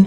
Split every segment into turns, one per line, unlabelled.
I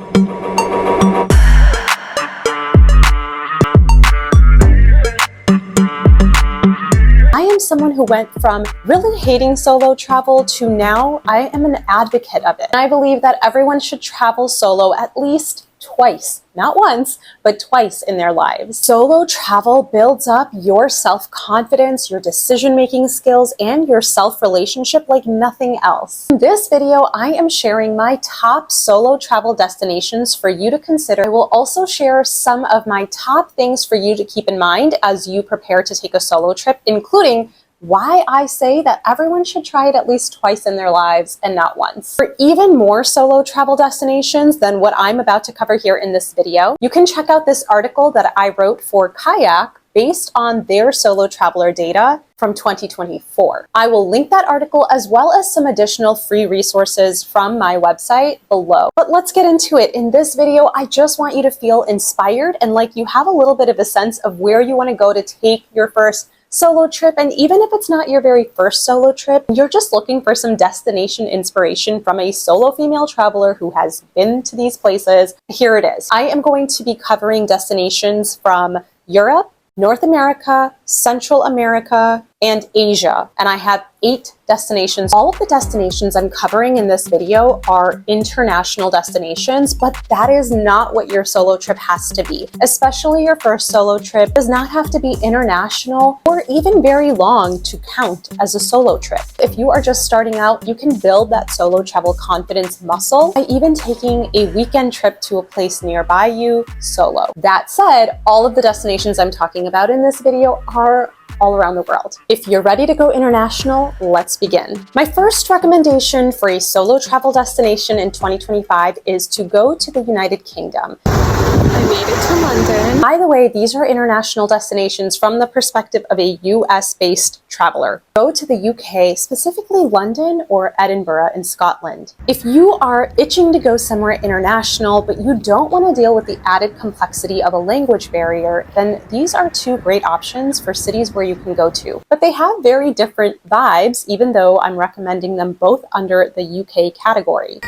am someone who went from really hating solo travel to now I am an advocate of it. And I believe that everyone should travel solo at least twice, not once, but twice in their lives. Solo travel builds up your self-confidence, your decision-making skills, and your self-relationship like nothing else. In this video, I am sharing my top solo travel destinations for you to consider. I will also share some of my top things for you to keep in mind as you prepare to take a solo trip, including why I say that everyone should try it at least twice in their lives and not once. For even more solo travel destinations than what I'm about to cover here in this video, you can check out this article that I wrote for Kayak based on their solo traveler data from 2024. I will link that article as well as some additional free resources from my website below. But let's get into it. In this video, I just want you to feel inspired and like you have a little bit of a sense of where you want to go to take your first solo trip. And even if it's not your very first solo trip, you're just looking for some destination inspiration from a solo female traveler who has been to these places, here it is. I am going to be covering destinations from Europe, North America, Central America, and Asia. And I have 8 destinations. All of the destinations I'm covering in this video are international destinations, but that is not what your solo trip has to be. Especially your first solo trip does not have to be international or even very long to count as a solo trip. If you are just starting out, you can build that solo travel confidence muscle by even taking a weekend trip to a place nearby you solo. That said, all of the destinations I'm talking about in this video are all around the world. If you're ready to go international, let's begin. My first recommendation for a solo travel destination in 2025 is to go to the United Kingdom. I made it to London. By the way, these are international destinations from the perspective of a US-based traveler. Go to the UK, specifically London or Edinburgh in Scotland. If you are itching to go somewhere international, but you don't want to deal with the added complexity of a language barrier, then these are 2 great options for cities where you can go to. But they have very different vibes, even though I'm recommending them both under the UK category.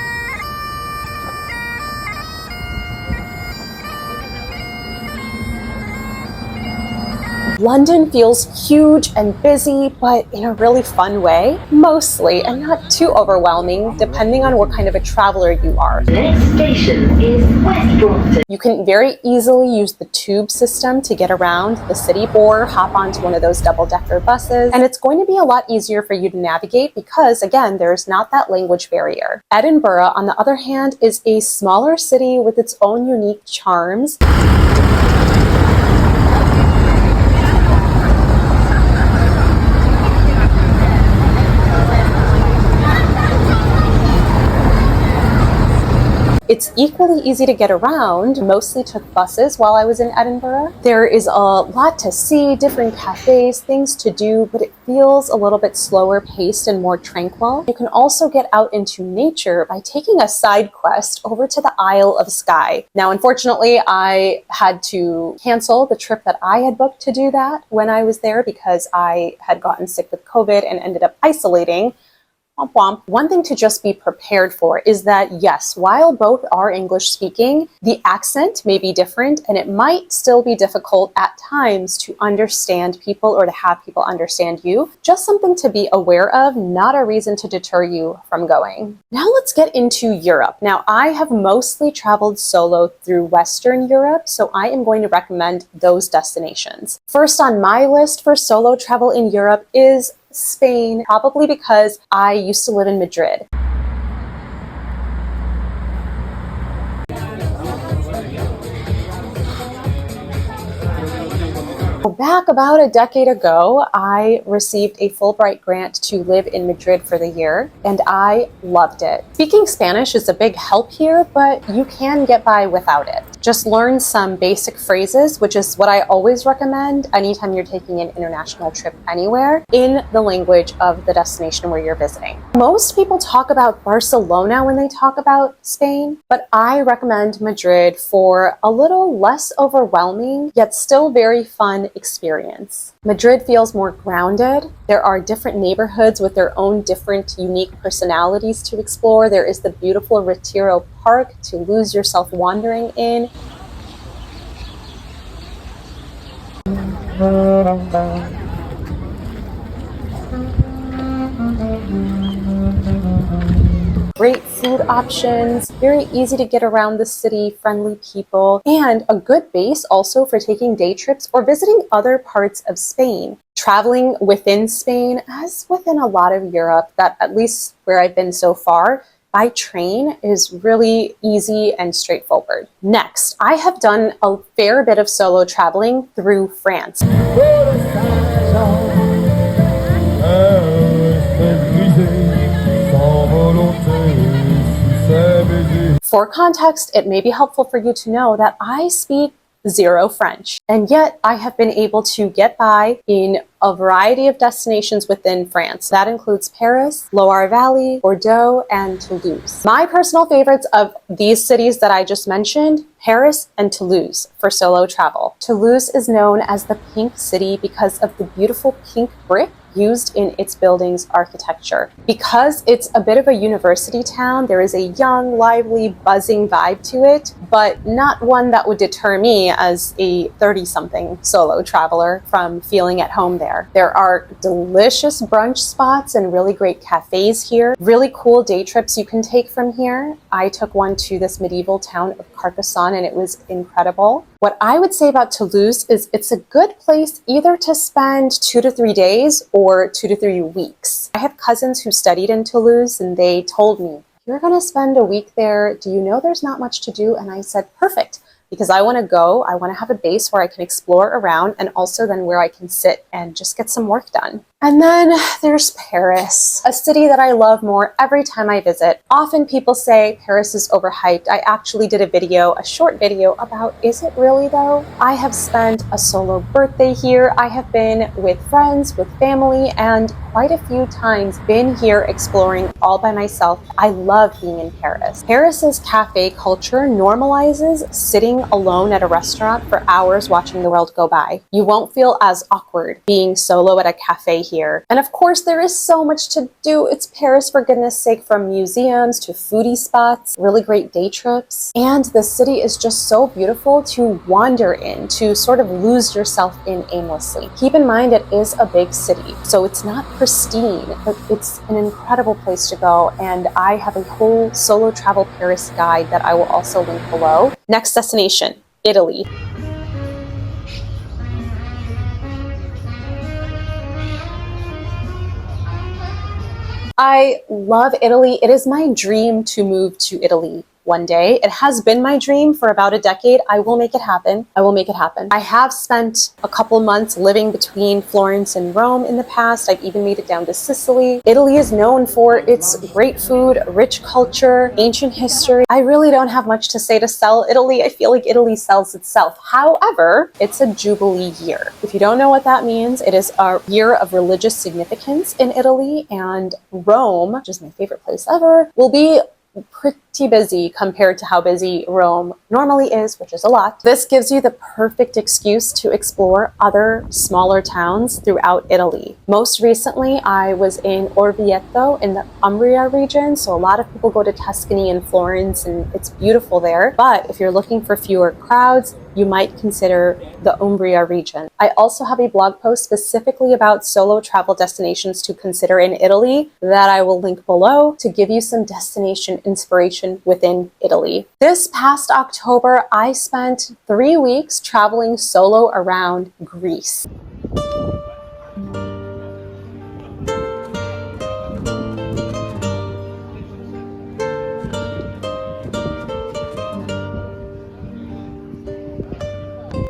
London feels huge and busy, but in a really fun way, mostly, and not too overwhelming, depending on what kind of a traveler you are.
Next station is West Brompton.
You can very easily use the tube system to get around the city or hop onto one of those double-decker buses, and it's going to be a lot easier for you to navigate because, again, there's not that language barrier. Edinburgh, on the other hand, is a smaller city with its own unique charms. It's equally easy to get around, mostly took buses while I was in Edinburgh. There is a lot to see, different cafes, things to do, but it feels a little bit slower paced and more tranquil. You can also get out into nature by taking a side quest over to the Isle of Skye. Now, unfortunately, I had to cancel the trip that I had booked to do that when I was there because I had gotten sick with COVID and ended up isolating. Womp womp. One thing to just be prepared for is that, yes, while both are English speaking, the accent may be different and it might still be difficult at times to understand people or to have people understand you. Just something to be aware of, not a reason to deter you from going. Now let's get into Europe. Now, I have mostly traveled solo through Western Europe, so I am going to recommend those destinations. First on my list for solo travel in Europe is Spain, probably because I used to live in Madrid. Back about a decade ago, I received a Fulbright grant to live in Madrid for the year, and I loved it. Speaking Spanish is a big help here, but you can get by without it. Just learn some basic phrases, which is what I always recommend anytime you're taking an international trip anywhere, in the language of the destination where you're visiting. Most people talk about Barcelona when they talk about Spain, but I recommend Madrid for a little less overwhelming, yet still very fun experience. Madrid feels more grounded. There are different neighborhoods with their own different unique personalities to explore. There is the beautiful Retiro park to lose yourself wandering in. Great food options, very easy to get around the city, friendly people, and a good base also for taking day trips or visiting other parts of Spain. Traveling within Spain, as within a lot of Europe, that at least where I've been so far, by train is really easy and straightforward. Next, I have done a fair bit of solo traveling through France. For context, it may be helpful for you to know that I speak zero French, and yet I have been able to get by in a variety of destinations within France. That includes Paris, Loire Valley, Bordeaux, and Toulouse. My personal favorites of these cities that I just mentioned, Paris and Toulouse for solo travel. Toulouse is known as the Pink City because of the beautiful pink brick used in its building's architecture. Because it's a bit of a university town, there is a young, lively, buzzing vibe to it, but not one that would deter me as a 30-something solo traveler from feeling at home there. There are delicious brunch spots and really great cafes here. Really cool day trips you can take from here. I took one to this medieval town of Carcassonne and it was incredible. What I would say about Toulouse is it's a good place either to spend 2 to 3 days or 2 to 3 weeks. I have cousins who studied in Toulouse and they told me, "You're going to spend a week there. Do you know there's not much to do?" And I said, perfect, because I want to go. I want to have a base where I can explore around and also then where I can sit and just get some work done. And then there's Paris, a city that I love more every time I visit. Often people say Paris is overhyped. I actually did a short video about, is it really though? I have spent a solo birthday here. I have been with friends, with family, and quite a few times been here exploring all by myself. I love being in Paris. Paris's cafe culture normalizes sitting alone at a restaurant for hours watching the world go by. You won't feel as awkward being solo at a cafe here. And of course, there is so much to do. It's Paris, for goodness sake, from museums to foodie spots, really great day trips. And the city is just so beautiful to wander in, to sort of lose yourself in aimlessly. Keep in mind, it is a big city, so it's not pristine, but it's an incredible place to go. And I have a whole solo travel Paris guide that I will also link below. Next destination, Italy. I love Italy. It is my dream to move to Italy one day. It has been my dream for about a decade. I will make it happen. I will make it happen. I have spent a couple months living between Florence and Rome in the past. I've even made it down to Sicily. Italy is known for its great food, rich culture, ancient history. I really don't have much to say to sell Italy. I feel like Italy sells itself. However, it's a Jubilee year. If you don't know what that means, it is a year of religious significance in Italy, and Rome, which is my favorite place ever, will be pretty busy compared to how busy Rome normally is, which is a lot. This gives you the perfect excuse to explore other smaller towns throughout Italy. Most recently, I was in Orvieto in the Umbria region, so a lot of people go to Tuscany and Florence, and it's beautiful there. But if you're looking for fewer crowds, you might consider the Umbria region. I also have a blog post specifically about solo travel destinations to consider in Italy that I will link below to give you some destination inspiration within Italy. This past October, I spent 3 weeks traveling solo around Greece.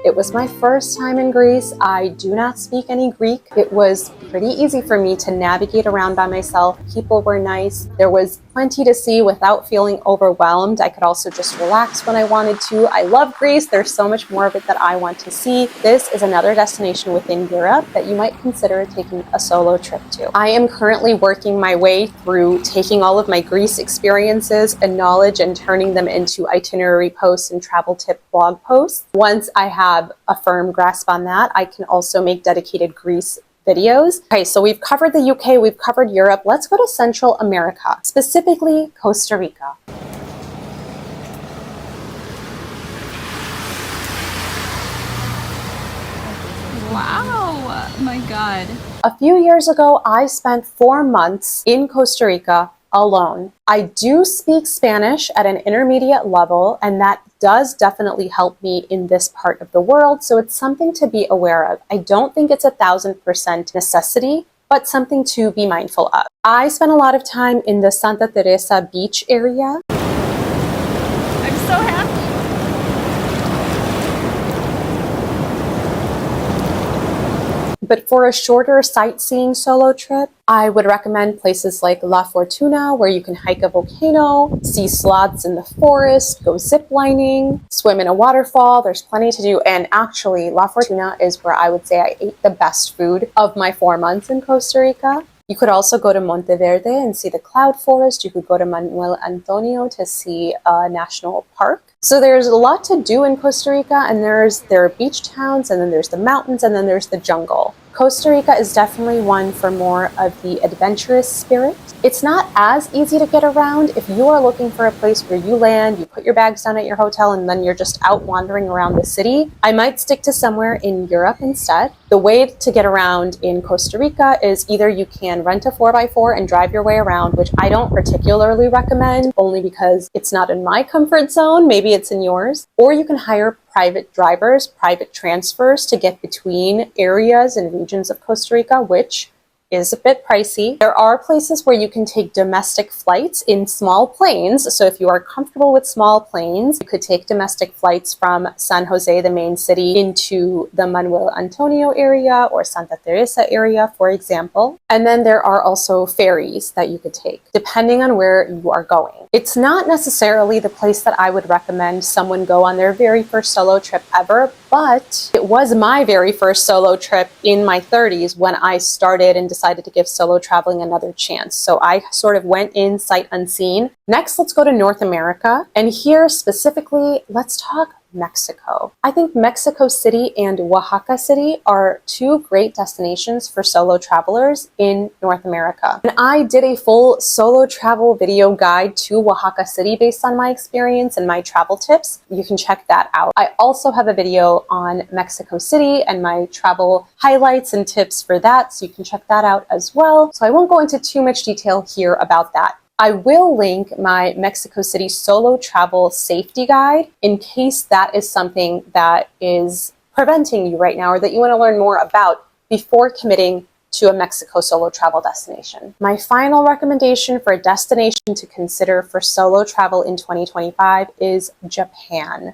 It was my first time in Greece. I do not speak any Greek. It was pretty easy for me to navigate around by myself. People were nice. There was plenty to see without feeling overwhelmed. I could also just relax when I wanted to. I love Greece. There's so much more of it that I want to see. This is another destination within Europe that you might consider taking a solo trip to. I am currently working my way through taking all of my Greece experiences and knowledge and turning them into itinerary posts and travel tip blog posts. Once I have a firm grasp on that, I can also make dedicated Greece videos. Okay, so we've covered the UK, we've covered Europe. Let's go to Central America, specifically Costa Rica.
Wow, my God.
A few years ago, I spent 4 months in Costa Rica alone. I do speak Spanish at an intermediate level, and that does definitely help me in this part of the world, so it's something to be aware of. I don't think it's 1000% necessity, but something to be mindful of. I spent a lot of time in the Santa Teresa beach area.
I'm so happy.
But for a shorter sightseeing solo trip, I would recommend places like La Fortuna, where you can hike a volcano, see sloths in the forest, go ziplining, swim in a waterfall. There's plenty to do. And actually, La Fortuna is where I would say I ate the best food of my 4 months in Costa Rica. You could also go to Monteverde and see the cloud forest. You could go to Manuel Antonio to see a national park. So there's a lot to do in Costa Rica, and there are beach towns, and then there's the mountains, and then there's the jungle. Costa Rica is definitely one for more of the adventurous spirit. It's not as easy to get around. If you are looking for a place where you land, you put your bags down at your hotel, and then you're just out wandering around the city, I might stick to somewhere in Europe instead. The way to get around in Costa Rica is either you can rent a 4x4 and drive your way around, which I don't particularly recommend, only because it's not in my comfort zone. Maybe it's in yours. Or you can hire private drivers, private transfers to get between areas and regions of Costa Rica, which is a bit pricey. There are places where you can take domestic flights in small planes. So if you are comfortable with small planes, you could take domestic flights from San Jose, the main city, into the Manuel Antonio area or Santa Teresa area, for example. And then there are also ferries that you could take, depending on where you are going. It's not necessarily the place that I would recommend someone go on their very first solo trip ever, but it was my very first solo trip in my 30s when I started and decided to give solo traveling another chance. So I sort of went in sight unseen. Next, let's go to North America. And here specifically, let's talk Mexico. I think Mexico City and Oaxaca City are two great destinations for solo travelers in North America. And I did a full solo travel video guide to Oaxaca City based on my experience and my travel tips. You can check that out. I also have a video on Mexico City and my travel highlights and tips for that, so you can check that out as well. So I won't go into too much detail here about that. I will link my Mexico City solo travel safety guide in case that is something that is preventing you right now or that you want to learn more about before committing to a Mexico solo travel destination. My final recommendation for a destination to consider for solo travel in 2025 is Japan.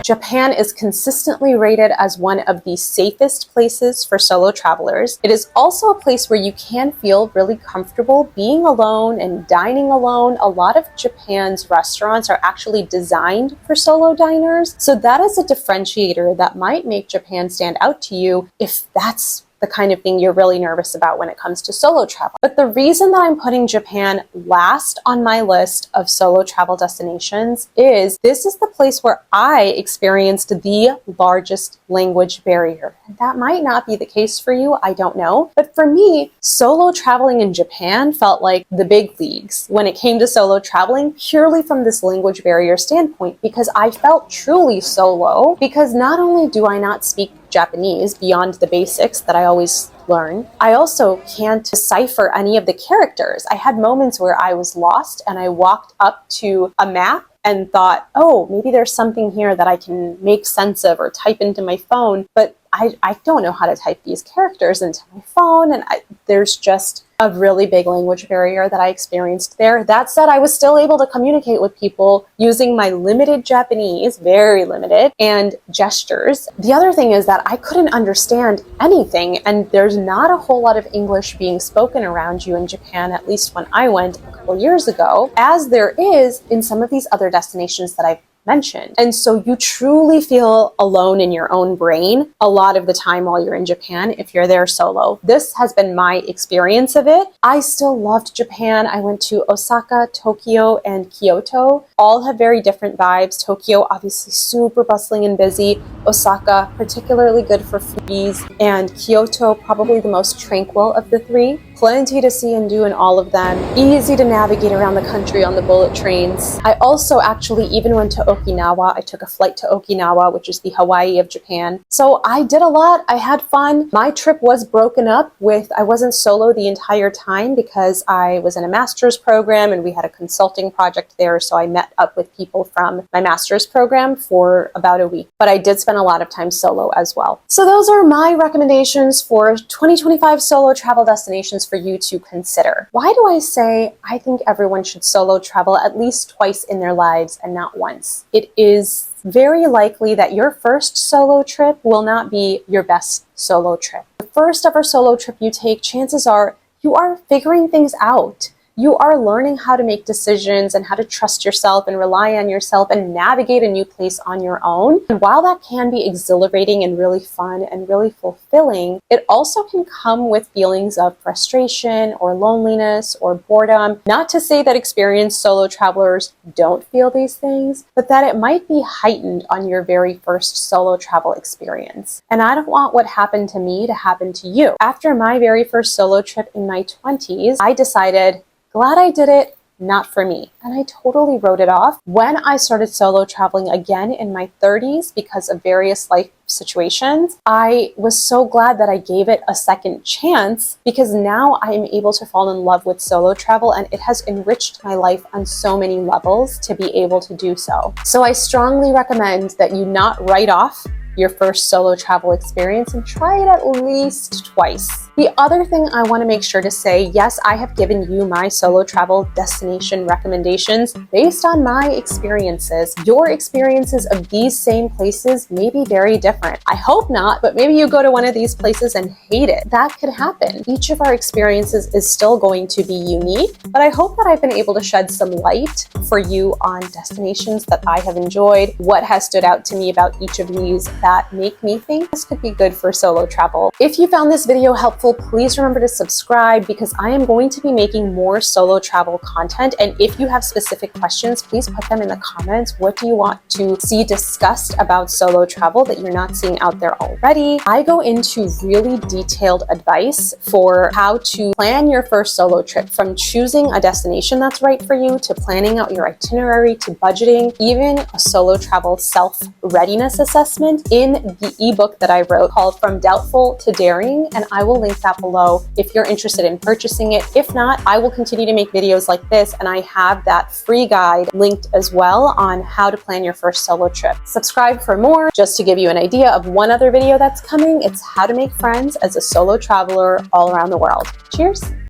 Japan is consistently rated as one of the safest places for solo travelers. It is also a place where you can feel really comfortable being alone and dining alone. A lot of Japan's restaurants are actually designed for solo diners, so that is a differentiator that might make Japan stand out to you if that's the kind of thing you're really nervous about when it comes to solo travel. But the reason that I'm putting Japan last on my list of solo travel destinations is this is the place where I experienced the largest language barrier. And that might not be the case for you, I don't know. But for me, solo traveling in Japan felt like the big leagues when it came to solo traveling, purely from this language barrier standpoint, because I felt truly solo, because not only do I not speak Japanese beyond the basics that I always learn, I also can't decipher any of the characters. I had moments where I was lost and I walked up to a map and thought, oh, maybe there's something here that I can make sense of or type into my phone, but I don't know how to type these characters into my phone, and there's just a really big language barrier that I experienced there. That said, I was still able to communicate with people using my limited Japanese, very limited, and gestures. The other thing is that I couldn't understand anything, and there's not a whole lot of English being spoken around you in Japan, at least when I went a couple years ago, as there is in some of these other destinations that I've mentioned. And so you truly feel alone in your own brain a lot of the time while you're in Japan if you're there solo. This has been my experience of it. I still loved Japan. I went to Osaka, Tokyo, and Kyoto. All have very different vibes. Tokyo, obviously super bustling and busy. Osaka, particularly good for foodies. And Kyoto, probably the most tranquil of the three. Plenty to see and do in all of them. Easy to navigate around the country on the bullet trains. I also actually even went to Okinawa. I took a flight to Okinawa, which is the Hawaii of Japan. So I did a lot. I had fun. My trip was broken up with, I wasn't solo the entire time because I was in a master's program and we had a consulting project there. So I met up with people from my master's program for about a week. But I did spend a lot of time solo as well. So those are my recommendations for 2025 solo travel destinations for you to consider. Why do I say I think everyone should solo travel at least twice in their lives and not once? It is very likely that your first solo trip will not be your best solo trip. The first ever solo trip you take, chances are you are figuring things out. You are learning how to make decisions and how to trust yourself and rely on yourself and navigate a new place on your own. And while that can be exhilarating and really fun and really fulfilling, it also can come with feelings of frustration or loneliness or boredom. Not to say that experienced solo travelers don't feel these things, but that it might be heightened on your very first solo travel experience. And I don't want what happened to me to happen to you. After my very first solo trip in my 20s, I decided, glad I did it, not for me. And I totally wrote it off. When I started solo traveling again in my 30s because of various life situations, I was so glad that I gave it a second chance because now I am able to fall in love with solo travel and it has enriched my life on so many levels to be able to do so. So I strongly recommend that you not write off your first solo travel experience and try it at least twice. The other thing I want to make sure to say, yes, I have given you my solo travel destination recommendations based on my experiences. Your experiences of these same places may be very different. I hope not, but maybe you go to one of these places and hate it. That could happen. Each of our experiences is still going to be unique, but I hope that I've been able to shed some light for you on destinations that I have enjoyed, what has stood out to me about each of these that make me think this could be good for solo travel. If you found this video helpful, please remember to subscribe because I am going to be making more solo travel content. And if you have specific questions, please put them in the comments. What do you want to see discussed about solo travel that you're not seeing out there already? I go into really detailed advice for how to plan your first solo trip, from choosing a destination that's right for you to planning out your itinerary to budgeting, even a solo travel self-readiness assessment in the ebook that I wrote called From Doubtful to Daring, and I will link that below if you're interested in purchasing it. If not, I will continue to make videos like this, and I have that free guide linked as well on how to plan your first solo trip. Subscribe for more. Just to give you an idea of one other video that's coming, it's how to make friends as a solo traveler all around the world. Cheers!